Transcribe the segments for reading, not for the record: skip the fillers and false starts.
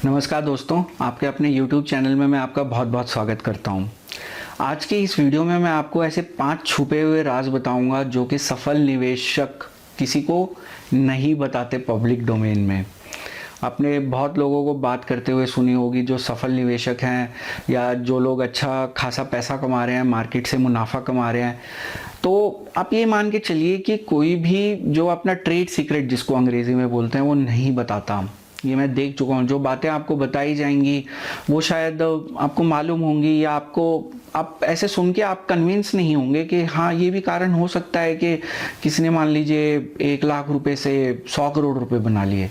नमस्कार दोस्तों, आपके अपने YouTube चैनल में मैं आपका बहुत बहुत स्वागत करता हूं। आज की इस वीडियो में मैं आपको ऐसे 5 छुपे हुए राज बताऊंगा जो कि सफल निवेशक किसी को नहीं बताते पब्लिक डोमेन में। आपने बहुत लोगों को बात करते हुए सुनी होगी जो सफल निवेशक हैं या जो लोग अच्छा खासा पैसा कमा रहे हैं, मार्केट से मुनाफा कमा रहे हैं। तो आप ये मान के चलिए कि कोई भी जो अपना ट्रेड सीक्रेट जिसको अंग्रेजी में बोलते हैं वो नहीं बताता। ये मैं देख चुका हूँ। जो बातें आपको बताई जाएंगी वो शायद आपको मालूम होंगी या आप ऐसे सुन के आप कन्विंस नहीं होंगे कि हाँ ये भी कारण हो सकता है कि किसी ने मान लीजिए 1 लाख रुपए से 100 करोड़ रुपए बना लिए।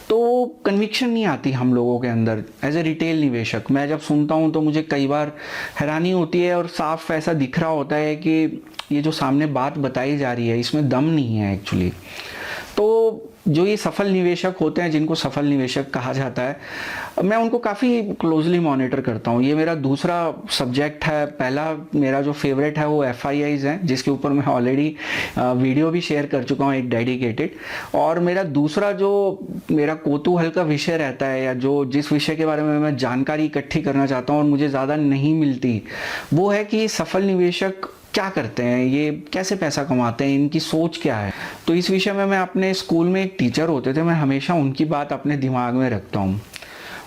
तो कन्विक्शन नहीं आती हम लोगों के अंदर एज ए रिटेल निवेशक। मैं जब सुनता हूँ तो मुझे कई बार हैरानी होती है और साफ ऐसा दिख रहा होता है कि ये जो सामने बात बताई जा रही है इसमें दम नहीं है एक्चुअली। तो जो ये सफल निवेशक होते हैं जिनको सफल निवेशक कहा जाता है, मैं उनको काफ़ी क्लोजली मॉनिटर करता हूँ। ये मेरा दूसरा सब्जेक्ट है। पहला मेरा जो फेवरेट है वो FIIs है, जिसके ऊपर मैं ऑलरेडी वीडियो भी शेयर कर चुका हूँ एक डेडिकेटेड। और मेरा दूसरा जो मेरा कौतूहल का विषय रहता है या जो जिस विषय के बारे में मैं जानकारी इकट्ठी करना चाहता हूँ और मुझे ज़्यादा नहीं मिलती, वो है कि सफल निवेशक क्या करते हैं, ये कैसे पैसा कमाते हैं, इनकी सोच क्या है। तो इस विषय में मैं अपने स्कूल में एक टीचर होते थे, मैं हमेशा उनकी बात अपने दिमाग में रखता हूँ।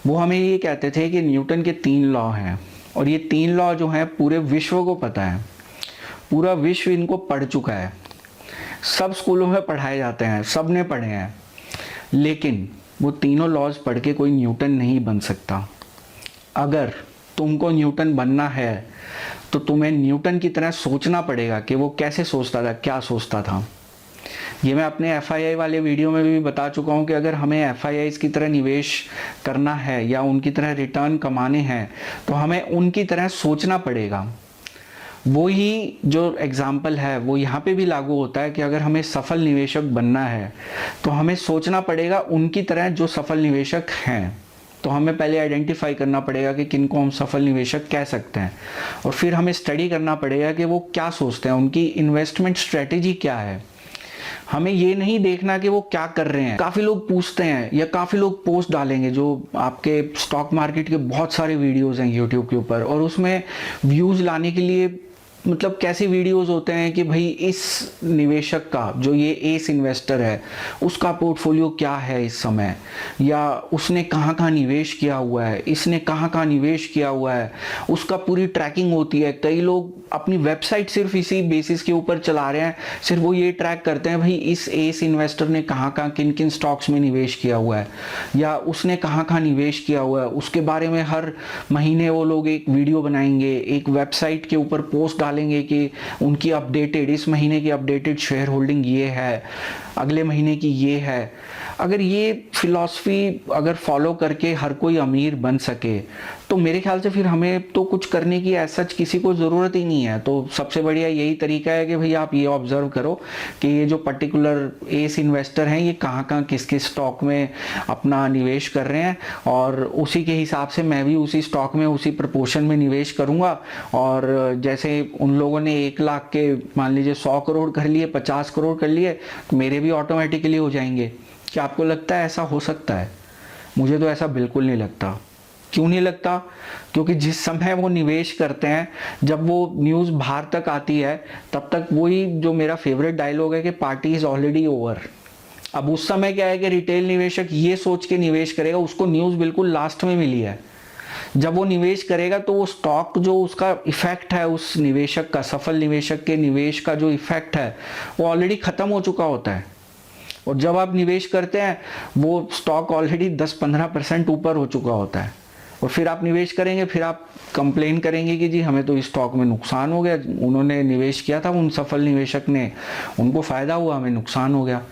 वो हमें ये कहते थे कि न्यूटन के 3 लॉ हैं और ये 3 लॉ जो हैं पूरे विश्व को पता है, पूरा विश्व इनको पढ़ चुका है, सब स्कूलों में पढ़ाए जाते हैं, सब ने पढ़े हैं। लेकिन वो तीनों लॉज पढ़ के कोई न्यूटन नहीं बन सकता। अगर तुमको न्यूटन बनना है तो तुम्हें न्यूटन की तरह सोचना पड़ेगा कि वो कैसे सोचता था, क्या सोचता था। ये मैं अपने FII वाले वीडियो में भी बता चुका हूँ कि अगर हमें FIIs की तरह निवेश करना है या उनकी तरह रिटर्न कमाने हैं तो हमें उनकी तरह सोचना पड़ेगा। वो ही जो एग्जाम्पल है वो यहाँ पे भी लागू होता है कि अगर हमें सफल निवेशक बनना है तो हमें सोचना पड़ेगा उनकी तरह जो सफल निवेशक हैं। तो हमें पहले आइडेंटिफाई करना पड़ेगा कि किनको हम सफल निवेशक कह सकते हैं और फिर हमें स्टडी करना पड़ेगा कि वो क्या सोचते हैं, उनकी इन्वेस्टमेंट स्ट्रेटेजी क्या है। हमें ये नहीं देखना कि वो क्या कर रहे हैं। काफ़ी लोग पूछते हैं या काफ़ी लोग पोस्ट डालेंगे, जो आपके स्टॉक मार्केट के बहुत सारे वीडियोज़ हैं यूट्यूब के ऊपर, और उसमें व्यूज़ लाने के लिए मतलब कैसे वीडियोस होते हैं कि भाई इस निवेशक का जो ये एस इन्वेस्टर है उसका पोर्टफोलियो क्या है इस समय, या उसने कहाँ कहाँ निवेश किया हुआ है, इसने कहाँ कहाँ निवेश किया हुआ है, उसका पूरी ट्रैकिंग होती है। कई लोग अपनी वेबसाइट सिर्फ इसी बेसिस के ऊपर चला रहे हैं, सिर्फ वो ये ट्रैक करते हैं भाई इस एस इन्वेस्टर ने कहाँ कहाँ किन किन स्टॉक्स में निवेश किया हुआ है या उसने कहाँ कहाँ निवेश किया हुआ है। उसके बारे में हर महीने वो लोग एक वीडियो बनाएंगे, एक वेबसाइट के ऊपर पोस्ट डालेंगे कि उनकी अपडेटेड इस महीने की अपडेटेड शेयर होल्डिंग ये है, अगले महीने की ये है। अगर ये फिलॉसफी अगर फॉलो करके हर कोई अमीर बन सके तो मेरे ख्याल से फिर हमें तो कुछ करने की ऐसा किसी को ज़रूरत ही नहीं है। तो सबसे बढ़िया यही तरीका है कि भाई आप ये ऑब्जर्व करो कि ये जो पर्टिकुलर एस इन्वेस्टर हैं ये कहाँ कहाँ किस किस स्टॉक में अपना निवेश कर रहे हैं, और उसी के हिसाब से मैं भी उसी स्टॉक में उसी प्रपोर्शन में निवेश करूँगा। और जैसे उन लोगों ने 1 लाख के मान लीजिए 100 करोड़ कर लिए, 50 करोड़ कर लिए, तो मेरे भी ऑटोमेटिकली हो जाएंगे। क्या आपको लगता है ऐसा हो सकता है? मुझे तो ऐसा बिल्कुल नहीं लगता। क्यों नहीं लगता? क्योंकि जिस समय वो निवेश करते हैं, जब वो न्यूज़ बाहर तक आती है, तब तक वही जो मेरा फेवरेट डायलॉग है कि पार्टी इज ऑलरेडी ओवर। अब उस समय क्या है कि रिटेल निवेशक ये सोच के निवेश करेगा, उसको न्यूज़ बिल्कुल लास्ट में मिली है। जब वो निवेश करेगा तो वो स्टॉक जो उसका इफेक्ट है उस निवेशक का, सफल निवेशक के निवेश का जो इफेक्ट है वो ऑलरेडी खत्म हो चुका होता है। और जब आप निवेश करते हैं वो स्टॉक ऑलरेडी 10-15% ऊपर हो चुका होता है, और फिर आप निवेश करेंगे, फिर आप कंप्लेन करेंगे कि जी हमें तो इस स्टॉक में नुकसान हो गया, उन्होंने निवेश किया था उन सफल निवेशक ने, उनको फ़ायदा हुआ, हमें नुकसान हो गया।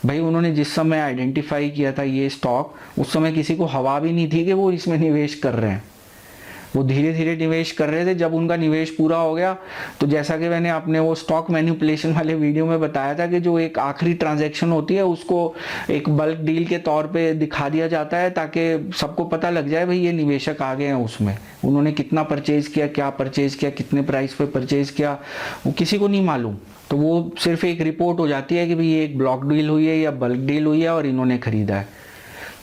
भाई उन्होंने जिस समय आइडेंटिफाई किया था ये स्टॉक, उस समय किसी को हवा भी नहीं थी कि वो इसमें निवेश कर रहे हैं। वो धीरे धीरे निवेश कर रहे थे। जब उनका निवेश पूरा हो गया तो जैसा कि मैंने अपने वो स्टॉक मैनिपुलेशन वाले वीडियो में बताया था कि जो एक आखिरी ट्रांजैक्शन होती है उसको एक बल्क डील के तौर पे दिखा दिया जाता है ताकि सबको पता लग जाए भाई ये निवेशक आ गए हैं, उसमें उन्होंने कितना परचेज किया, क्या परचेज किया, कितने प्राइस पे परचेज किया, वो किसी को नहीं मालूम। तो वो सिर्फ एक रिपोर्ट हो जाती है कि भाई ये एक ब्लॉक डील हुई है या बल्क डील हुई है और इन्होंने खरीदा है।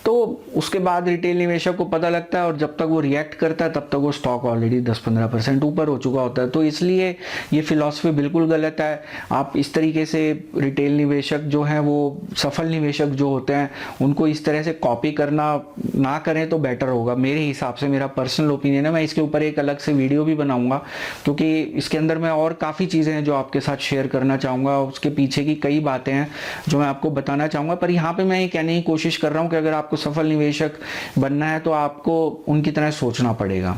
तो उसके बाद रिटेल निवेशक को पता लगता है और जब तक वो रिएक्ट करता है तब तक वो स्टॉक ऑलरेडी 10-15% ऊपर हो चुका होता है। तो इसलिए ये फिलॉसफी बिल्कुल गलत है। आप इस तरीके से रिटेल निवेशक जो हैं वो सफल निवेशक जो होते हैं उनको इस तरह से कॉपी करना ना करें तो बेटर होगा मेरे हिसाब से। मेरा पर्सनल ओपिनियन है। मैं इसके ऊपर एक अलग से वीडियो भी बनाऊंगा क्योंकि इसके अंदर मैं और काफ़ी चीज़ें हैं जो आपके साथ शेयर करना चाहूँगा। उसके पीछे की कई बातें हैं जो मैं आपको बताना चाहूँगा। पर यहाँ पे मैं ये कहने की कोशिश कर रहा हूँ कि अगर आपको सफल निवेशक बनना है तो आपको उनकी तरह सोचना पड़ेगा।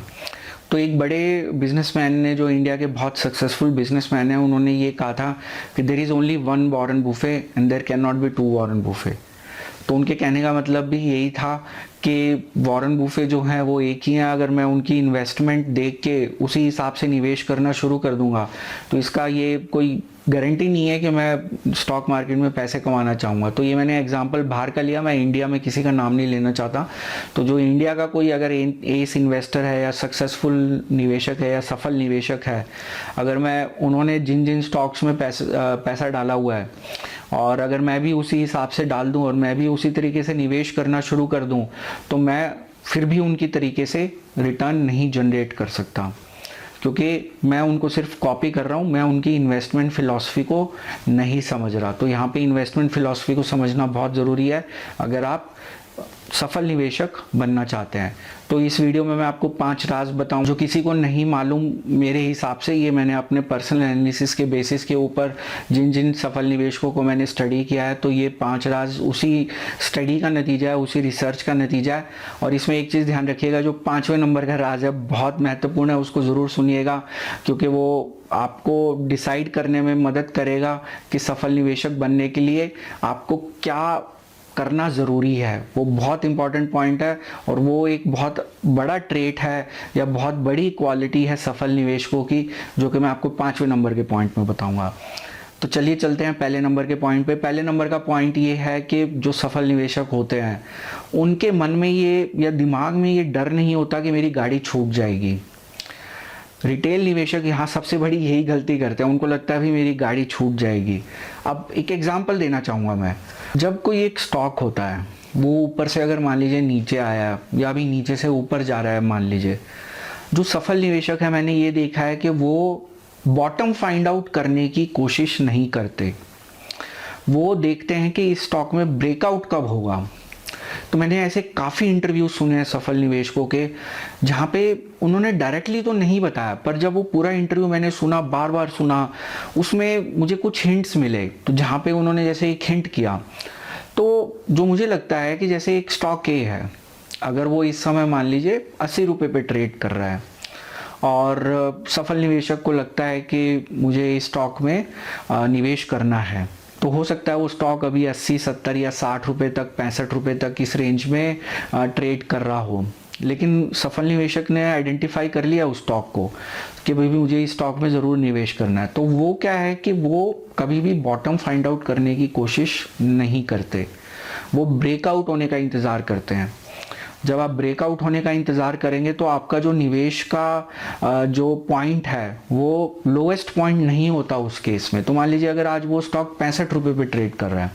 तो एक बड़े बिजनेसमैन ने, जो इंडिया के बहुत सक्सेसफुल बिजनेसमैन हैं, उन्होंने ये कहा था कि there is only one Warren Buffett and there can not be two Warren Buffett. तो उनके कहने का मतलब भी यही था कि वॉरेन बुफे जो हैं वो एक ही हैं। अगर मैं उनकी इन्वेस्टमेंट देख के उसी हिसाब से निवेश करना शुरू कर दूंगा तो इसका ये कोई गारंटी नहीं है कि मैं स्टॉक मार्केट में पैसे कमाना चाहूँगा। तो ये मैंने एग्जांपल बाहर का लिया, मैं इंडिया में किसी का नाम नहीं लेना चाहता। तो जो इंडिया का कोई अगर एस इन्वेस्टर है या सक्सेसफुल निवेशक है या सफल निवेशक है, अगर मैं उन्होंने जिन जिन स्टॉक्स में पैसा डाला हुआ है और अगर मैं भी उसी हिसाब से डाल दूं और मैं भी उसी तरीके से निवेश करना शुरू कर दूं तो मैं फिर भी उनकी तरीके से रिटर्न नहीं जनरेट कर सकता, क्योंकि मैं उनको सिर्फ कॉपी कर रहा हूँ, मैं उनकी इन्वेस्टमेंट फ़िलॉसफी को नहीं समझ रहा। तो यहाँ पे इन्वेस्टमेंट फ़िलॉसफी को समझना बहुत ज़रूरी है अगर आप सफल निवेशक बनना चाहते हैं। तो इस वीडियो में मैं आपको 5 राज बताऊं जो किसी को नहीं मालूम। मेरे हिसाब से ये मैंने अपने पर्सनल एनालिसिस के बेसिस के ऊपर जिन जिन सफल निवेशकों को मैंने स्टडी किया है, तो ये 5 राज उसी स्टडी का नतीजा है, उसी रिसर्च का नतीजा है। और इसमें एक चीज़ ध्यान रखिएगा, जो 5वें नंबर का राज है बहुत महत्वपूर्ण है, उसको ज़रूर सुनिएगा क्योंकि वो आपको डिसाइड करने में मदद करेगा कि सफल निवेशक बनने के लिए आपको क्या करना ज़रूरी है। वो बहुत इंपॉर्टेंट पॉइंट है और वो एक बहुत बड़ा ट्रेट है या बहुत बड़ी क्वालिटी है सफल निवेशकों की, जो कि मैं आपको 5वें नंबर के पॉइंट में बताऊंगा। तो चलिए चलते हैं पहले नंबर के पॉइंट पे। पहले नंबर का पॉइंट ये है कि जो सफल निवेशक होते हैं उनके मन में ये या दिमाग में ये डर नहीं होता कि मेरी गाड़ी छूट जाएगी। रिटेल निवेशक यहाँ सबसे बड़ी यही गलती करते हैं, उनको लगता है भी मेरी गाड़ी छूट जाएगी। अब एक एग्जांपल देना चाहूँगा मैं। जब कोई एक स्टॉक होता है वो ऊपर से अगर मान लीजिए नीचे आया या अभी नीचे से ऊपर जा रहा है मान लीजिए, जो सफल निवेशक है मैंने ये देखा है कि वो बॉटम फाइंड आउट करने की कोशिश नहीं करते। वो देखते हैं कि इस स्टॉक में ब्रेकआउट कब होगा। तो मैंने ऐसे काफ़ी इंटरव्यू सुने हैं सफल निवेशकों के जहाँ पे उन्होंने डायरेक्टली तो नहीं बताया, पर जब वो पूरा इंटरव्यू मैंने सुना, बार बार सुना, उसमें मुझे कुछ हिंट्स मिले। तो जहाँ पे उन्होंने जैसे एक हिंट किया, तो जो मुझे लगता है कि जैसे एक स्टॉक ए है, अगर वो इस समय मान लीजिए 80 रुपये पे ट्रेड कर रहा है और सफल निवेशक को लगता है कि मुझे इस स्टॉक में निवेश करना है, तो हो सकता है वो स्टॉक अभी 80, 70 या 60 रुपये तक, 65 रुपये तक इस रेंज में ट्रेड कर रहा हो। लेकिन सफल निवेशक ने आइडेंटिफाई कर लिया उस स्टॉक को कि भाई मुझे इस स्टॉक में ज़रूर निवेश करना है। तो वो क्या है कि वो कभी भी बॉटम फाइंड आउट करने की कोशिश नहीं करते, वो ब्रेकआउट होने का इंतज़ार करते हैं। जब आप ब्रेकआउट होने का इंतज़ार करेंगे तो आपका जो निवेश का जो पॉइंट है वो लोएस्ट पॉइंट नहीं होता उस केस में। तो मान लीजिए अगर आज वो स्टॉक 65 रुपये पे ट्रेड कर रहा है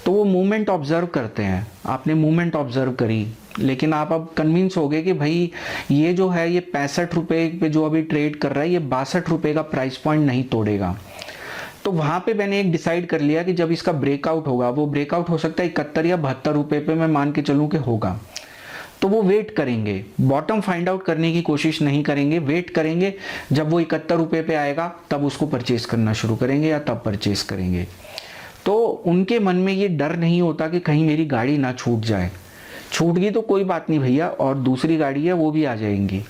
तो वो मूवमेंट ऑब्जर्व करते हैं, आपने मूवमेंट ऑब्जर्व करी, लेकिन आप अब कन्विंस हो गए कि भाई ये जो है ये 65 रुपये पे जो अभी ट्रेड कर रहा है ये 62 रुपये का प्राइस पॉइंट नहीं तोड़ेगा। तो वहाँ पे मैंने एक डिसाइड कर लिया कि जब इसका ब्रेकआउट होगा, वो ब्रेकआउट हो सकता है 71 या 72 रुपये पे मैं मान के चलूँ कि होगा, तो वो वेट करेंगे, बॉटम फाइंड आउट करने की कोशिश नहीं करेंगे, वेट करेंगे। जब वो 71 रुपये पे आएगा तब उसको परचेज करना शुरू करेंगे या तब परचेज करेंगे। तो उनके मन में ये डर नहीं होता कि कहीं मेरी गाड़ी ना छूट जाए। छूट गई तो कोई बात नहीं भैया, और दूसरी गाड़ी है वो भी आ जाएंगी।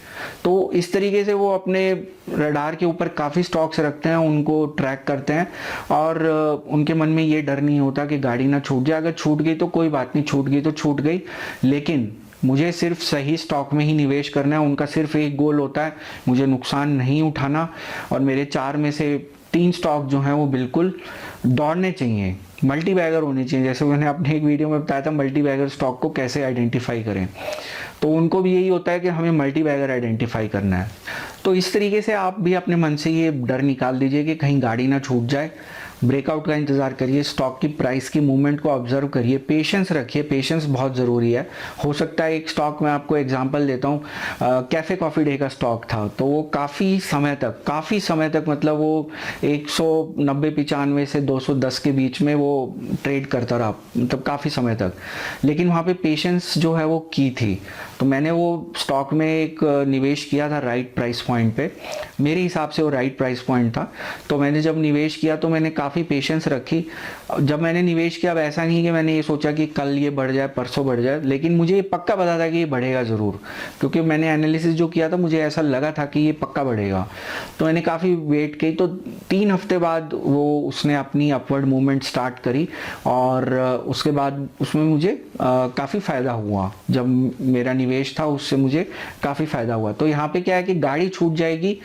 तो इस तरीके से वो अपने रडार के ऊपर काफ़ी स्टॉक्स रखते हैं, उनको ट्रैक करते हैं और उनके मन में ये डर नहीं होता कि गाड़ी ना छूट जाए। अगर छूट गई तो कोई बात नहीं, छूट गई तो छूट गई, लेकिन मुझे सिर्फ सही स्टॉक में ही निवेश करना है। उनका सिर्फ एक गोल होता है, मुझे नुकसान नहीं उठाना और मेरे 4 में से 3 स्टॉक जो हैं वो बिल्कुल दौड़ने चाहिए, मल्टी बैगर होने चाहिए। जैसे मैंने अपने एक वीडियो में बताया था मल्टी बैगर स्टॉक को कैसे आइडेंटिफाई करें, तो उनको भी यही होता है कि हमें मल्टी बैगर आइडेंटिफाई करना है। तो इस तरीके से आप भी अपने मन से ये डर निकाल दीजिए कि कहीं गाड़ी ना छूट जाए ब्रेकआउट का इंतज़ार करिए, स्टॉक की प्राइस की मूवमेंट को ऑब्जर्व करिए, पेशेंस रखिए, पेशेंस बहुत ज़रूरी है। हो सकता है एक स्टॉक में आपको एग्जांपल देता हूँ, कैफ़े कॉफ़ी डे का स्टॉक था, तो वो काफ़ी समय तक मतलब वो 190-95 से 210 के बीच में वो ट्रेड करता रहा, मतलब काफ़ी समय तक। लेकिन वहाँ पे पेशेंस जो है वो की थी, तो मैंने वो स्टॉक में एक निवेश किया था राइट प्राइस पॉइंट पे। मेरे हिसाब से वो राइट प्राइस पॉइंट था, तो मैंने जब निवेश किया तो मैंने काफ़ी पेशेंस रखी। जब मैंने निवेश किया, अब ऐसा नहीं कि मैंने ये सोचा कि कल ये बढ़ जाए, परसों बढ़ जाए, लेकिन मुझे ये पक्का पता था कि ये बढ़ेगा ज़रूर, क्योंकि मैंने एनालिसिस जो किया था मुझे ऐसा लगा था कि ये पक्का बढ़ेगा। तो मैंने काफ़ी वेट की, तो 3 हफ्ते बाद वो उसने अपनी अपवर्ड मूवमेंट स्टार्ट करी, और उसके बाद उसमें मुझे काफ़ी फ़ायदा हुआ। जब मेरा निवेश था उससे मुझे काफ़ी फ़ायदा हुआ। तो यहाँ पे क्या है कि गाड़ी छूट जाएगी,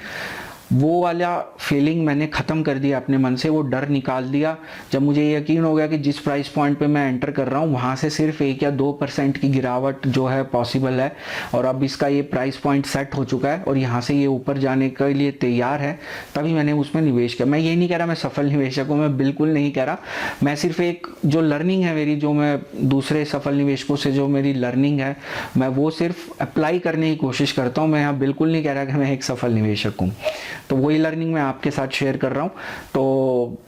वो वाला फीलिंग मैंने ख़त्म कर दिया अपने मन से, वो डर निकाल दिया। जब मुझे यकीन हो गया कि जिस प्राइस पॉइंट पे मैं एंटर कर रहा हूँ वहाँ से सिर्फ 1 या 2% की गिरावट जो है पॉसिबल है, और अब इसका ये प्राइस पॉइंट सेट हो चुका है और यहाँ से ये ऊपर जाने के लिए तैयार है, तभी मैंने उसमें निवेश किया। मैं ये नहीं कह रहा मैं सफल निवेशक हूँ, मैं बिल्कुल नहीं कह रहा। मैं सिर्फ एक जो लर्निंग है मेरी, जो मैं दूसरे सफल निवेशकों से जो मेरी लर्निंग है, मैं वो सिर्फ अप्लाई करने की कोशिश करता हूँ। मैं यहाँ बिल्कुल नहीं कह रहा कि मैं एक सफल निवेशक हूँ, तो वही लर्निंग मैं आपके साथ शेयर कर रहा हूँ। तो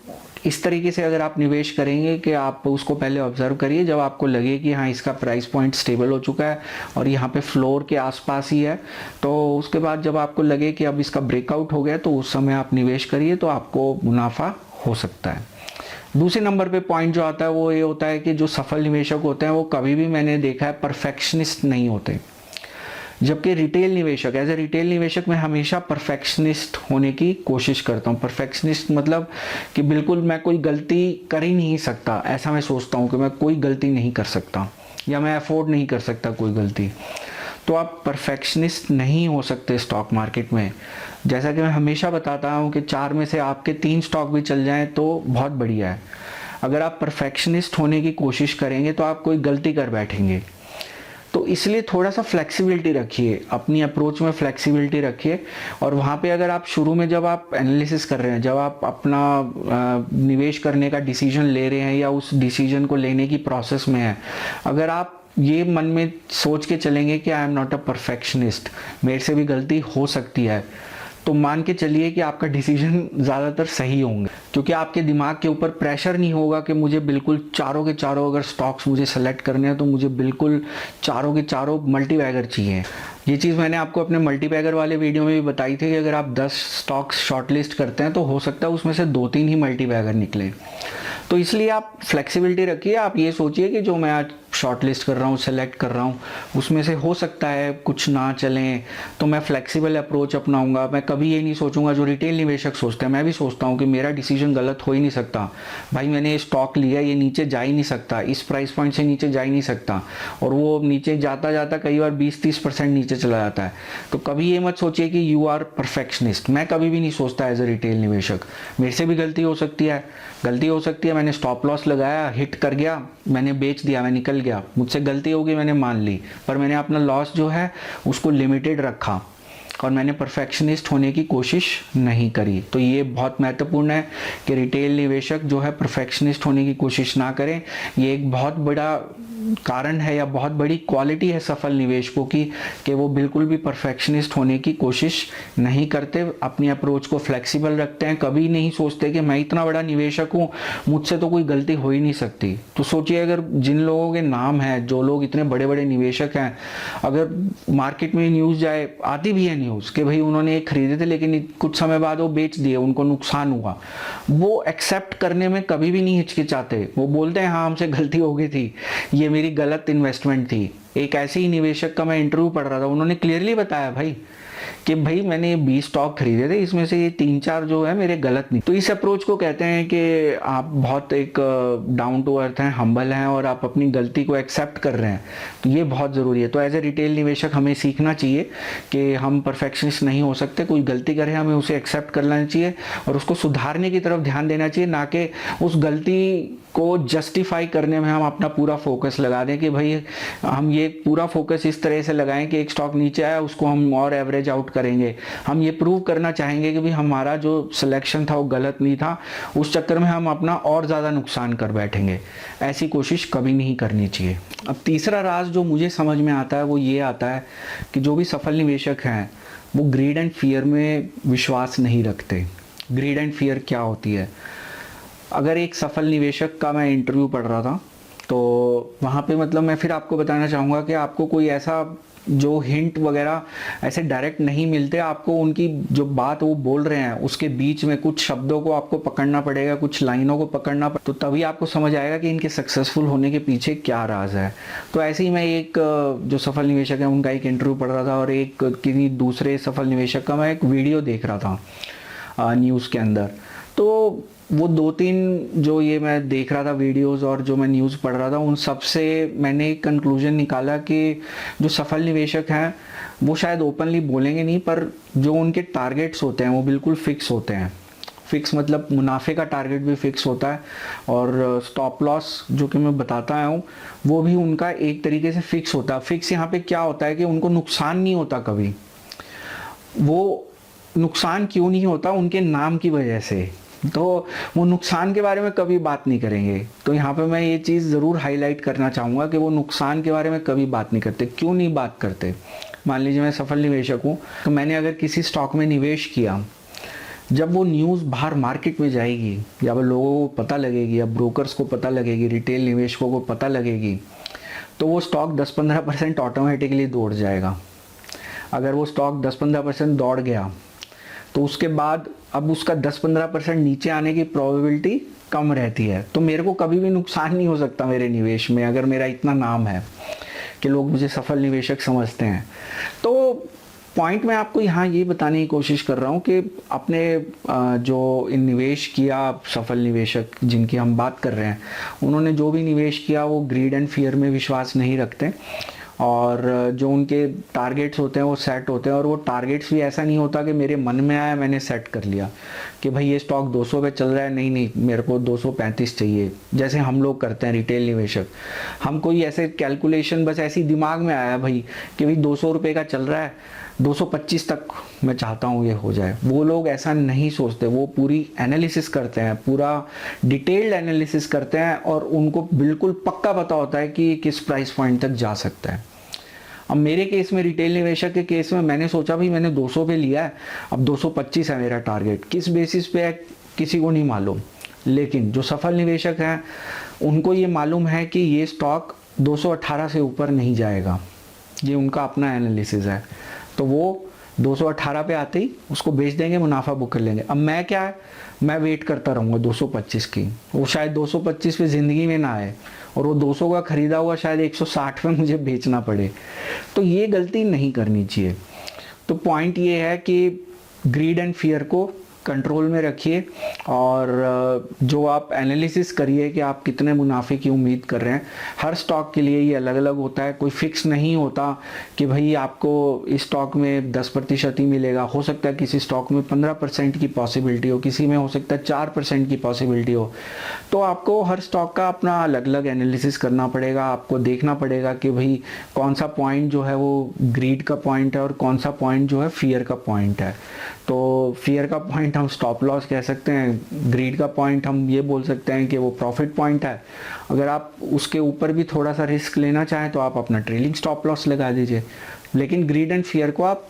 इस तरीके से अगर आप निवेश करेंगे कि आप उसको पहले ऑब्जर्व करिए, जब आपको लगे कि हाँ इसका प्राइस पॉइंट स्टेबल हो चुका है और यहाँ पे फ्लोर के आसपास ही है, तो उसके बाद जब आपको लगे कि अब इसका ब्रेकआउट हो गया, तो उस समय आप निवेश करिए, तो आपको मुनाफा हो सकता है। दूसरे नंबर पे पॉइंट जो आता है वो ये होता है कि जो सफल निवेशक होते हैं वो कभी भी, मैंने देखा है, परफेक्शनिस्ट नहीं होते। जबकि रिटेल निवेशक, एज ए रिटेल निवेशक मैं हमेशा परफेक्शनिस्ट होने की कोशिश करता हूँ। परफेक्शनिस्ट मतलब कि बिल्कुल मैं कोई गलती कर ही नहीं सकता, ऐसा मैं सोचता हूँ कि मैं कोई गलती नहीं कर सकता या मैं अफोर्ड नहीं कर सकता कोई गलती। तो आप परफेक्शनिस्ट नहीं हो सकते स्टॉक मार्केट में। जैसा कि मैं हमेशा बताता हूँ कि 4 में से आपके 3 स्टॉक भी चल जाएं तो बहुत बढ़िया है। अगर आप परफेक्शनिस्ट होने की कोशिश करेंगे तो आप कोई गलती कर बैठेंगे। तो इसलिए थोड़ा सा फ्लेक्सिबिलिटी रखिए, अपनी अप्रोच में फ्लेक्सिबिलिटी रखिए। और वहाँ पे अगर आप शुरू में जब आप एनालिसिस कर रहे हैं, जब आप अपना निवेश करने का डिसीजन ले रहे हैं या उस डिसीजन को लेने की प्रोसेस में हैं, अगर आप ये मन में सोच के चलेंगे कि I am not a perfectionist, मेरे से भी गलती हो सकती है, तो मान के चलिए कि आपका डिसीजन ज़्यादातर सही होंगे, क्योंकि आपके दिमाग के ऊपर प्रेशर नहीं होगा कि मुझे बिल्कुल चारों के चारों अगर स्टॉक्स मुझे सेलेक्ट करने हैं तो मुझे बिल्कुल चारों के चारों मल्टीबैगर चाहिए। ये चीज़ मैंने आपको अपने मल्टीबैगर वाले वीडियो में भी बताई थी कि अगर आप 10 स्टॉक्स शॉर्टलिस्ट करते हैं तो हो सकता है उसमें से 2-3 ही मल्टीबैगर निकले। तो इसलिए आप फ्लेक्सिबिलिटी रखिए। आप ये सोचिए कि जो मैं आज शॉर्टलिस्ट कर रहा हूँ, सेलेक्ट कर रहा हूँ, उसमें से हो सकता है कुछ ना चलें, तो मैं फ्लेक्सिबल अप्रोच अपनाऊंगा। मैं कभी ये नहीं सोचूंगा जो रिटेल निवेशक सोचते हैं। मैं भी सोचता हूँ कि मेरा डिसीजन गलत हो ही नहीं सकता, भाई मैंने ये स्टॉक लिया, ये नीचे जा ही नहीं सकता, इस प्राइस पॉइंट से नीचे जा ही नहीं सकता, और वो नीचे जाता जाता कई बार 20-30% नीचे चला जाता है। तो कभी ये मत सोचिए कि यू आर परफेक्शनिस्ट। मैं कभी भी नहीं सोचता एज ए रिटेल निवेशक, मेरे से भी गलती हो सकती है, मैंने स्टॉप लॉस लगाया, हिट कर गया, मैंने बेच दिया, मैं निकल गया, मुझसे गलती होगी, मैंने मान ली, पर मैंने अपना लॉस जो है उसको लिमिटेड रखा और मैंने परफेक्शनिस्ट होने की कोशिश नहीं करी। तो ये बहुत महत्वपूर्ण है कि रिटेल निवेशक जो है परफेक्शनिस्ट होने की कोशिश ना करें। ये एक बहुत बड़ा कारण है या बहुत बड़ी क्वालिटी है सफल निवेशकों की कि वो बिल्कुल भी परफेक्शनिस्ट होने की कोशिश नहीं करते, अपनी अप्रोच को फ्लेक्सिबल रखते हैं। कभी नहीं सोचते कि मैं इतना बड़ा निवेशक हूँ, मुझसे तो कोई गलती हो ही नहीं सकती। तो सोचिए अगर जिन लोगों के नाम है, जो लोग इतने बड़े बड़े निवेशक हैं, अगर मार्केट में न्यूज़ जाए, आती भी है न्यूज़ कि भाई उन्होंने एक खरीदे थे लेकिन कुछ समय बाद वो बेच दिए, उनको नुकसान हुआ, वो एक्सेप्ट करने में कभी भी नहीं हिचकिचाते। वो बोलते हैं हाँ हमसे गलती हो गई थी, ये मेरी गलत इन्वेस्टमेंट थी। एक ऐसे ही निवेशक का मैं इंटरव्यू पढ़ रहा था, उन्होंने क्लियरली बताया भाई कि भाई मैंने 20 स्टॉक खरीदे थे, इसमें से ये 3-4 जो है मेरे गलत नहीं। तो इस अप्रोच को कहते हैं कि आप बहुत एक डाउन टू अर्थ हैं, हम्बल हैं और आप अपनी गलती को एक्सेप्ट कर रहे हैं। तो ये बहुत ज़रूरी है। तो एज ए रिटेल निवेशक हमें सीखना चाहिए कि हम परफेक्शनिस्ट नहीं हो सकते। कोई गलती करे हमें उसे एक्सेप्ट कर लेना चाहिए और उसको सुधारने की तरफ ध्यान देना चाहिए, ना कि उस गलती को जस्टिफाई करने में हम अपना पूरा फोकस लगा दें कि भाई हम ये पूरा फोकस इस तरह से लगाएं कि एक स्टॉक नीचे आया उसको हम और एवरेज आउट करेंगे, हम ये प्रूव करना चाहेंगे कि भाई हमारा जो सिलेक्शन था वो गलत नहीं था, उस चक्कर में हम अपना और ज़्यादा नुकसान कर बैठेंगे। ऐसी कोशिश कभी नहीं करनी चाहिए। अब तीसरा राज जो मुझे समझ में आता है वो ये आता है कि जो भी सफल निवेशक हैं वो ग्रीड एंड फियर में विश्वास नहीं रखते। ग्रीड एंड फियर क्या होती है? अगर एक सफल निवेशक का मैं इंटरव्यू पढ़ रहा था तो वहाँ पे मतलब मैं फिर आपको बताना चाहूँगा कि आपको कोई ऐसा जो हिंट वगैरह ऐसे डायरेक्ट नहीं मिलते, आपको उनकी जो बात वो बोल रहे हैं उसके बीच में कुछ शब्दों को आपको पकड़ना पड़ेगा, कुछ लाइनों को पकड़ना तो तभी आपको समझ आएगा कि इनके सक्सेसफुल होने के पीछे क्या राज है। तो ऐसे ही मैं एक जो सफल निवेशक है उनका एक इंटरव्यू पढ़ रहा था और एक किसी दूसरे सफल निवेशक का मैं एक वीडियो देख रहा था न्यूज़ के अंदर। तो वो 2-3 जो ये मैं देख रहा था वीडियोस और जो मैं न्यूज़ पढ़ रहा था उन सब से मैंने एक कंक्लूजन निकाला कि जो सफल निवेशक हैं वो शायद ओपनली बोलेंगे नहीं, पर जो उनके टारगेट्स होते हैं वो बिल्कुल फिक्स होते हैं। फिक्स मतलब मुनाफे का टारगेट भी फिक्स होता है और स्टॉप लॉस जो कि मैं बताता आया हूँ वो भी उनका एक तरीके से फिक्स होता है। फिक्स यहाँ पे क्या होता है कि उनको नुकसान नहीं होता कभी। वो नुकसान क्यों नहीं होता? उनके नाम की वजह से। तो वो नुकसान के बारे में कभी बात नहीं करेंगे। तो यहाँ पे मैं ये चीज़ ज़रूर हाईलाइट करना चाहूँगा कि वो नुकसान के बारे में कभी बात नहीं करते। क्यों नहीं बात करते? मान लीजिए मैं सफल निवेशक हूँ तो मैंने अगर किसी स्टॉक में निवेश किया, जब वो न्यूज़ बाहर मार्केट में जाएगी या वो लोगों को पता लगेगी या ब्रोकर्स को पता लगेगी, रिटेल निवेशकों को पता लगेगी, तो वो स्टॉक 10-15% ऑटोमेटिकली दौड़ जाएगा। अगर वो स्टॉक 10-15% दौड़ गया तो उसके बाद अब उसका 10-15% नीचे आने की प्रोबेबिलिटी कम रहती है। तो मेरे को कभी भी नुकसान नहीं हो सकता मेरे निवेश में, अगर मेरा इतना नाम है कि लोग मुझे सफल निवेशक समझते हैं। तो पॉइंट मैं आपको यहाँ ये बताने की कोशिश कर रहा हूँ कि अपने जो निवेश किया सफल निवेशक जिनकी हम बात कर रहे हैं, उन्होंने जो भी निवेश किया वो ग्रीड एंड फियर में विश्वास नहीं रखते और जो उनके टारगेट्स होते हैं वो सेट होते हैं। और वो टारगेट्स भी ऐसा नहीं होता कि मेरे मन में आया मैंने सेट कर लिया कि भाई ये स्टॉक 200 पे चल रहा है, नहीं मेरे को 235 चाहिए, जैसे हम लोग करते हैं रिटेल निवेशक। हम कोई ऐसे कैलकुलेशन बस ऐसी दिमाग में आया भाई कि भाई 200 रुपये का चल रहा है, 225 तक मैं चाहता हूँ ये हो जाए। वो लोग ऐसा नहीं सोचते, वो पूरी एनालिसिस करते हैं, पूरा डिटेल्ड एनालिसिस करते हैं और उनको बिल्कुल पक्का पता होता है कि किस प्राइस पॉइंट तक जा सकता है। अब मेरे केस में, रिटेल निवेशक के केस में, मैंने सोचा भाई मैंने 200 पे लिया है, अब 225 है मेरा टारगेट। किस बेसिस पे है किसी को नहीं मालूम, लेकिन जो सफल निवेशक हैं उनको ये मालूम है कि ये स्टॉक 218 से ऊपर नहीं जाएगा। ये उनका अपना एनालिसिस है। तो वो 218 पे आते ही उसको बेच देंगे, मुनाफा बुक कर लेंगे। अब मैं क्या है, मैं वेट करता रहूँगा 225 की। वो शायद 225 पे ज़िंदगी में ना आए और वो 200 का ख़रीदा हुआ शायद 160 पे मुझे बेचना पड़े। तो ये गलती नहीं करनी चाहिए। तो पॉइंट ये है कि ग्रीड एंड फियर को कंट्रोल में रखिए और जो आप एनालिसिस करिए कि आप कितने मुनाफे की उम्मीद कर रहे हैं। हर स्टॉक के लिए ये अलग अलग होता है, कोई फिक्स नहीं होता कि भाई आपको इस स्टॉक में 10% ही मिलेगा। हो सकता है किसी स्टॉक में 15% की पॉसिबिलिटी हो, किसी में हो सकता है 4% की पॉसिबिलिटी हो। तो आपको हर स्टॉक का अपना अलग अलग एनालिसिस करना पड़ेगा। आपको देखना पड़ेगा कि भाई कौन सा पॉइंट जो है वो ग्रीड का पॉइंट है और कौन सा पॉइंट जो है फियर का पॉइंट है। तो फियर का पॉइंट हम स्टॉप लॉस कह सकते हैं, ग्रीड का पॉइंट हम ये बोल सकते हैं कि वो प्रॉफिट पॉइंट है। अगर आप उसके ऊपर भी थोड़ा सा रिस्क लेना चाहें तो आप अपना ट्रेलिंग स्टॉप लॉस लगा दीजिए। लेकिन ग्रीड एंड फियर को आप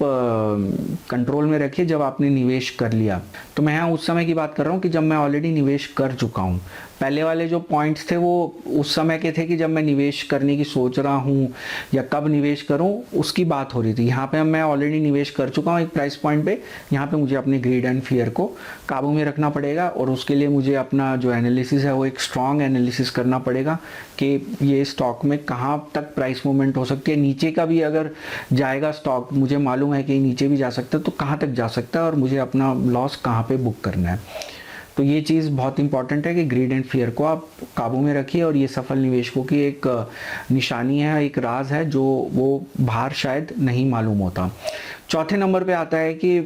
कंट्रोल में रखिए जब आपने निवेश कर लिया। तो मैं यहाँ उस समय की बात कर रहा हूँ कि जब मैं ऑलरेडी निवेश कर चुका हूँ। पहले वाले जो पॉइंट्स थे वो उस समय के थे कि जब मैं निवेश करने की सोच रहा हूँ या कब निवेश करूँ उसकी बात हो रही थी। यहाँ पे मैं ऑलरेडी निवेश कर चुका हूँ एक प्राइस पॉइंट पे। यहाँ पे मुझे अपने ग्रीड एंड फियर को काबू में रखना पड़ेगा और उसके लिए मुझे अपना जो एनालिसिस है वो एक स्ट्रॉन्ग एनालिसिस करना पड़ेगा कि ये स्टॉक में कहाँ तक प्राइस मूवमेंट हो सकती है। नीचे का भी अगर जाएगा स्टॉक, मुझे मालूम है कि नीचे भी जा सकता है, तो कहाँ तक जा सकता है और मुझे अपना लॉस कहाँ पे बुक करना है। तो ये चीज़ बहुत इंपॉर्टेंट है कि ग्रीड एंड फियर को आप काबू में रखिए और ये सफल निवेशकों की एक निशानी है, एक राज है जो वो बाहर शायद नहीं मालूम होता। चौथे नंबर पे आता है कि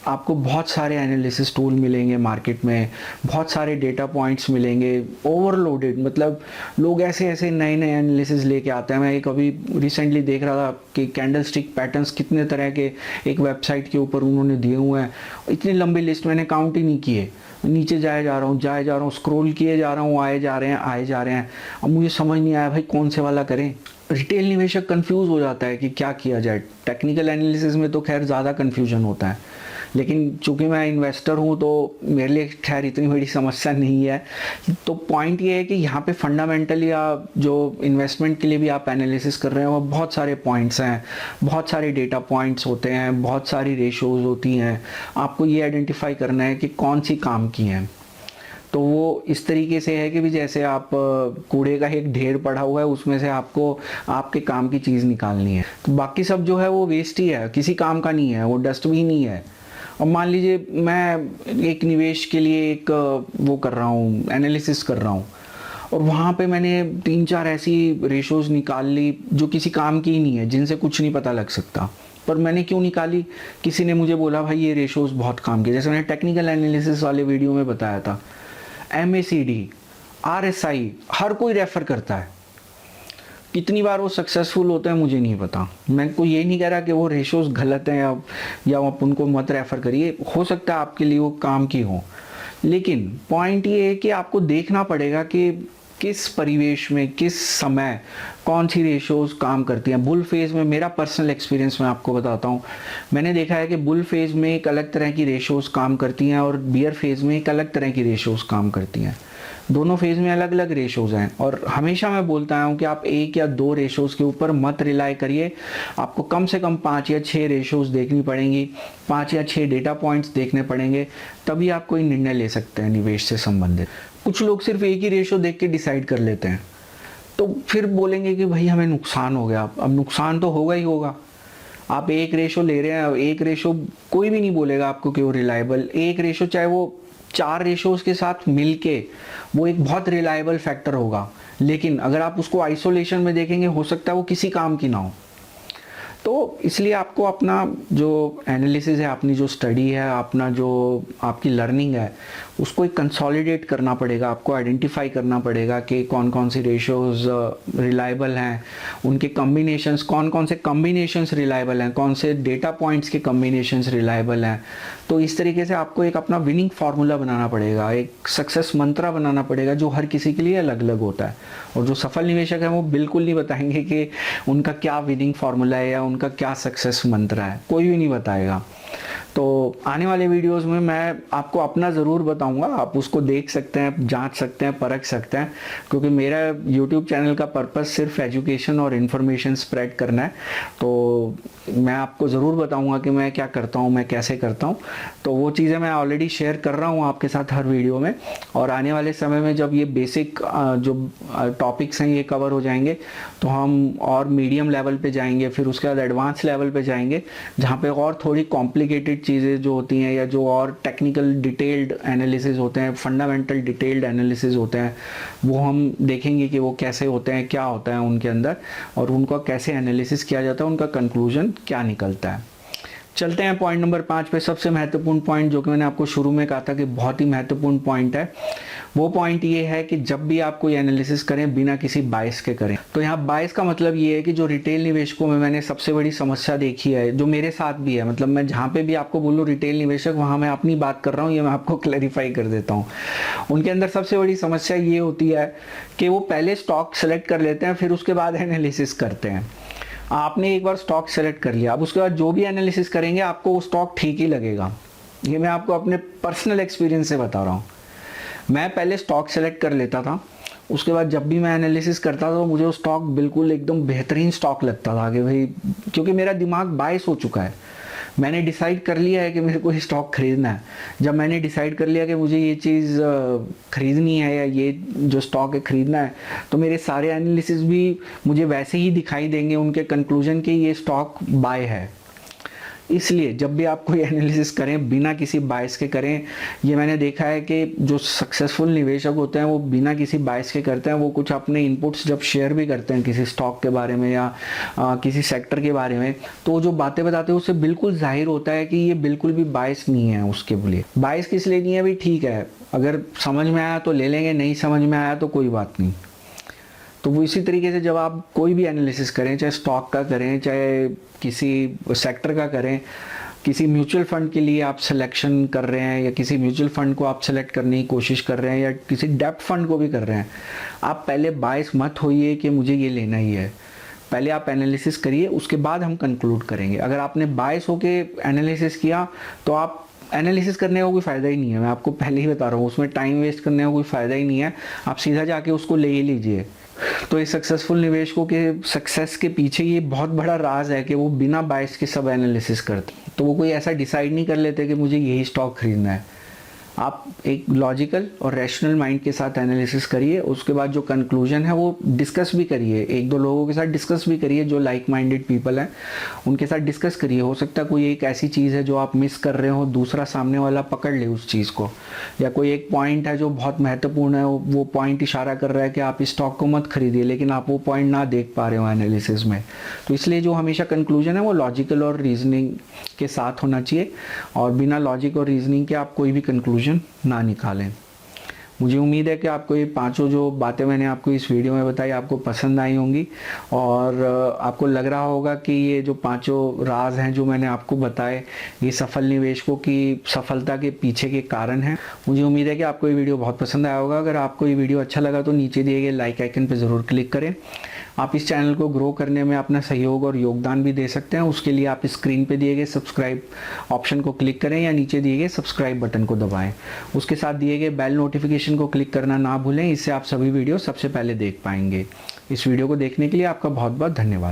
आपको बहुत सारे एनालिसिस टूल मिलेंगे मार्केट में, बहुत सारे डेटा पॉइंट्स मिलेंगे, ओवरलोडेड, मतलब लोग ऐसे ऐसे नए नए एनालिसिस लेके आते हैं। मैं एक अभी रिसेंटली देख रहा था कि कैंडलस्टिक पैटर्न्स कितने तरह के एक वेबसाइट के ऊपर उन्होंने दिए हुए हैं, इतनी लंबी लिस्ट मैंने काउंट ही नहीं किए। नीचे जाए जा रहा हूँ, स्क्रॉल किए जा रहा हूँ, आए जा रहे हैं। अब मुझे समझ नहीं आया भाई कौन से वाला करें। रिटेल निवेशक कंफ्यूज हो जाता है कि क्या किया जाए। टेक्निकल एनालिसिस में तो खैर ज़्यादा कंफ्यूजन होता है, लेकिन चूंकि मैं इन्वेस्टर हूँ तो मेरे लिए खैर इतनी बड़ी समस्या नहीं है। तो पॉइंट ये है कि यहाँ पे फंडामेंटल या जो इन्वेस्टमेंट के लिए भी आप एनालिसिस कर रहे हैं वो बहुत सारे पॉइंट्स हैं, बहुत सारे डेटा पॉइंट्स होते हैं, बहुत सारी रेशोज़ होती हैं। आपको ये आइडेंटिफाई करना है कि कौन सी काम की हैं। तो वो इस तरीके से है कि भी जैसे आप कूड़े का एक ढेर पड़ा हुआ है, उसमें से आपको आपके काम की चीज़ निकालनी है। तो बाकी सब जो है वो वेस्ट ही है, किसी काम का नहीं है, वो डस्टबिन ही है। और मान लीजिए मैं एक निवेश के लिए एक वो कर रहा हूँ, एनालिसिस कर रहा हूँ, और वहाँ पे मैंने 3-4 ऐसी रेशोज़ निकाल ली जो किसी काम की ही नहीं है, जिनसे कुछ नहीं पता लग सकता। पर मैंने क्यों निकाली? किसी ने मुझे बोला भाई ये रेशोज़ बहुत काम की। जैसे मैंने टेक्निकल एनालिसिस वाले वीडियो में बताया था, MACD, RSI हर कोई रेफ़र करता है। कितनी बार वो सक्सेसफुल होते हैं मुझे नहीं पता। मैं कोई ये नहीं कह रहा कि वो रेशोज़ गलत हैं या आप उनको मत रेफ़र करिए, हो सकता है आपके लिए वो काम की हो। लेकिन पॉइंट ये है कि आपको देखना पड़ेगा कि किस परिवेश में, किस समय कौन सी रेशोज़ काम करती हैं। बुल फेज़ में मेरा पर्सनल एक्सपीरियंस मैं आपको बताता हूँ, मैंने देखा है कि बुल फेज़ में एक अलग तरह की रेशोज़ काम करती हैं और बियर फेज़ में एक अलग तरह की रेशोज़ काम करती हैं। दोनों फेज़ में अलग अलग रेशोज़ हैं, और हमेशा मैं बोलता हूँ कि आप 1 या 2 रेशोज़ के ऊपर मत रिलाई करिए। आपको कम से कम 5 या 6 रेशोज़ देखनी पड़ेंगी, 5 या 6 डेटा पॉइंट्स देखने पड़ेंगे, तभी आप कोई निर्णय ले सकते हैं निवेश से संबंधित। कुछ लोग सिर्फ एक ही रेशो देख के डिसाइड कर लेते हैं, तो फिर बोलेंगे कि भाई हमें नुकसान हो गया। अब नुकसान तो होगा ही होगा। आप एक रेशो ले रहे हैं, एक रेशो कोई भी नहीं बोलेगा आपको कि वो रिलायबल। एक रेशो चाहे वो 4 रेशोज़ के साथ मिलके वो एक बहुत रिलायबल फैक्टर होगा, लेकिन अगर आप उसको आइसोलेशन में देखेंगे हो सकता है वो किसी काम की ना हो। तो इसलिए आपको अपना जो एनालिसिस है, अपनी जो स्टडी है, अपना जो आपकी लर्निंग है, उसको एक कंसोलिडेट करना पड़ेगा। आपको आइडेंटिफाई करना पड़ेगा कि कौन कौन सी रेशोज़ रिलायबल हैं, उनके कॉम्बिनेशंस, कौन कौन से कॉम्बिनेशंस रिलायबल हैं, कौन से डेटा पॉइंट्स के कॉम्बिनेशंस रिलायबल हैं। तो इस तरीके से आपको एक अपना विनिंग फार्मूला बनाना पड़ेगा, एक सक्सेस मंत्रा बनाना पड़ेगा, जो हर किसी के लिए अलग अलग होता है। और जो सफल निवेशक हैं वो बिल्कुल नहीं बताएंगे कि उनका क्या विनिंग फार्मूला है या उनका क्या सक्सेस मंत्र है, कोई भी नहीं बताएगा। तो आने वाले वीडियोस में मैं आपको अपना ज़रूर बताऊंगा, आप उसको देख सकते हैं, जांच सकते हैं, परख सकते हैं, क्योंकि मेरा यूट्यूब चैनल का पर्पस सिर्फ एजुकेशन और इन्फॉर्मेशन स्प्रेड करना है। तो मैं आपको ज़रूर बताऊंगा कि मैं क्या करता हूं, मैं कैसे करता हूं। तो वो चीज़ें मैं ऑलरेडी शेयर कर रहा हूं आपके साथ हर वीडियो में, और आने वाले समय में जब ये बेसिक जो टॉपिक्स हैं ये कवर हो जाएंगे तो हम और मीडियम लेवल पे जाएंगे, फिर उसके बाद एडवांस लेवल पे जाएंगे, जहाँ पे और थोड़ी कॉम्प्लिकेटेड चीज़ें जो होती हैं या जो और टेक्निकल डिटेल्ड एनालिसिस होते हैं, फंडामेंटल डिटेल्ड एनालिसिस होते हैं, वो हम देखेंगे कि वो कैसे होते हैं, क्या होता है उनके अंदर, और उनको कैसे एनालिसिस किया जाता है, उनका कंक्लूजन क्या निकलता है। चलते हैं पॉइंट नंबर 5 पे। सबसे महत्वपूर्ण पॉइंट जो कि मैंने आपको शुरू में कहा था कि बहुत ही महत्वपूर्ण पॉइंट है, वो पॉइंट ये है कि जब भी आप कोई एनालिसिस करें बिना किसी बायस के करें। तो यहाँ बायस का मतलब ये है कि जो रिटेल निवेशकों में मैंने सबसे बड़ी समस्या देखी है, जो मेरे साथ भी है, मतलब मैं जहाँ पे भी आपको बोलूँ रिटेल निवेशक, वहाँ मैं अपनी बात कर रहा हूँ, ये मैं आपको क्लैरिफाई कर देता हूँ। उनके अंदर सबसे बड़ी समस्या ये होती है कि वो पहले स्टॉक सेलेक्ट कर लेते हैं, फिर उसके बाद एनालिसिस करते हैं। आपने एक बार स्टॉक सेलेक्ट कर लिया, अब उसके बाद जो भी एनालिसिस करेंगे आपको वो स्टॉक ठीक ही लगेगा। ये मैं आपको अपने पर्सनल एक्सपीरियंस से बता रहा हूँ। मैं पहले स्टॉक सेलेक्ट कर लेता था, उसके बाद जब भी मैं एनालिसिस करता था तो मुझे वो स्टॉक बिल्कुल एकदम बेहतरीन स्टॉक लगता था कि भाई, क्योंकि मेरा दिमाग बायस हो चुका है, मैंने डिसाइड कर लिया है कि मेरे को ये स्टॉक खरीदना है। जब मैंने डिसाइड कर लिया कि मुझे ये चीज़ खरीदनी है या ये जो स्टॉक है खरीदना है, तो मेरे सारे एनालिसिस भी मुझे वैसे ही दिखाई देंगे, उनके कंक्लूजन के ये स्टॉक बाय है। इसलिए जब भी आप कोई एनालिसिस करें बिना किसी बायस के करें। ये मैंने देखा है कि जो सक्सेसफुल निवेशक होते हैं वो बिना किसी बायस के करते हैं। वो कुछ अपने इनपुट्स जब शेयर भी करते हैं किसी स्टॉक के बारे में या किसी सेक्टर के बारे में, तो जो बातें बताते हैं उससे बिल्कुल जाहिर होता है कि ये बिल्कुल भी बायस नहीं है उसके लिए। बायस किस लिए नहीं है भाई, ठीक है, अगर समझ में आया तो ले लेंगे, नहीं समझ में आया तो कोई बात नहीं। तो वो इसी तरीके से जब आप कोई भी एनालिसिस करें, चाहे स्टॉक का करें, चाहे किसी सेक्टर का करें, किसी म्यूचुअल फंड के लिए आप सिलेक्शन कर रहे हैं या किसी म्यूचुअल फंड को आप सेलेक्ट करने की कोशिश कर रहे हैं या किसी डेब्ट फंड को भी कर रहे हैं, आप पहले बायस मत होइए कि मुझे ये लेना ही है। पहले आप एनालिसिस करिए, उसके बाद हम कंक्लूड करेंगे। अगर आपने बायस होके एनालिसिस किया तो आप एनालिसिस करने का कोई फ़ायदा ही नहीं है। मैं आपको पहले ही बता रहा हूँ, उसमें टाइम वेस्ट करने का कोई फ़ायदा ही नहीं है। आप सीधा जाके उसको ले ही लीजिए। तो इस सक्सेसफुल निवेशकों के सक्सेस के पीछे ये बहुत बड़ा राज है कि वो बिना बायस के सब एनालिसिस करते हैं। तो वो कोई ऐसा डिसाइड नहीं कर लेते कि मुझे यही स्टॉक खरीदना है। आप एक लॉजिकल और रैशनल माइंड के साथ एनालिसिस करिए, उसके बाद जो कंक्लूजन है वो डिस्कस भी करिए, एक दो लोगों के साथ डिस्कस भी करिए जो लाइक माइंडेड पीपल हैं, उनके साथ डिस्कस करिए। हो सकता है कोई एक ऐसी चीज़ है जो आप मिस कर रहे हो, दूसरा सामने वाला पकड़ ले उस चीज़ को, या कोई एक पॉइंट है जो बहुत महत्वपूर्ण है, वो पॉइंट इशारा कर रहा है कि आप इस स्टॉक को मत खरीदिए, लेकिन आप वो पॉइंट ना देख पा रहे हो एनालिसिस में। तो इसलिए जो हमेशा कंक्लूजन है वो लॉजिकल और रीजनिंग के साथ होना चाहिए, और बिना लॉजिक और रीजनिंग के आप कोई भी कंक्लूजन ना निकालें। मुझे उम्मीद है कि आपको ये पांचों जो बातें मैंने आपको इस वीडियो में बताई आपको पसंद आई होंगी, और आपको लग रहा होगा कि ये जो पांचों राज हैं जो मैंने आपको बताए, ये सफल निवेशकों की सफलता के पीछे के कारण हैं। मुझे उम्मीद है कि आपको ये वीडियो बहुत पसंद आया होगा। अगर आपको ये वीडियो अच्छा लगा तो नीचे दिए गए लाइक आइकन पर ज़रूर क्लिक करें। आप इस चैनल को ग्रो करने में अपना सहयोग और योगदान भी दे सकते हैं। उसके लिए आप स्क्रीन पे दिए गए सब्सक्राइब ऑप्शन को क्लिक करें या नीचे दिए गए सब्सक्राइब बटन को दबाएं। उसके साथ दिए गए बेल नोटिफिकेशन को क्लिक करना ना भूलें, इससे आप सभी वीडियो सबसे पहले देख पाएंगे। इस वीडियो को देखने के लिए आपका बहुत बहुत धन्यवाद।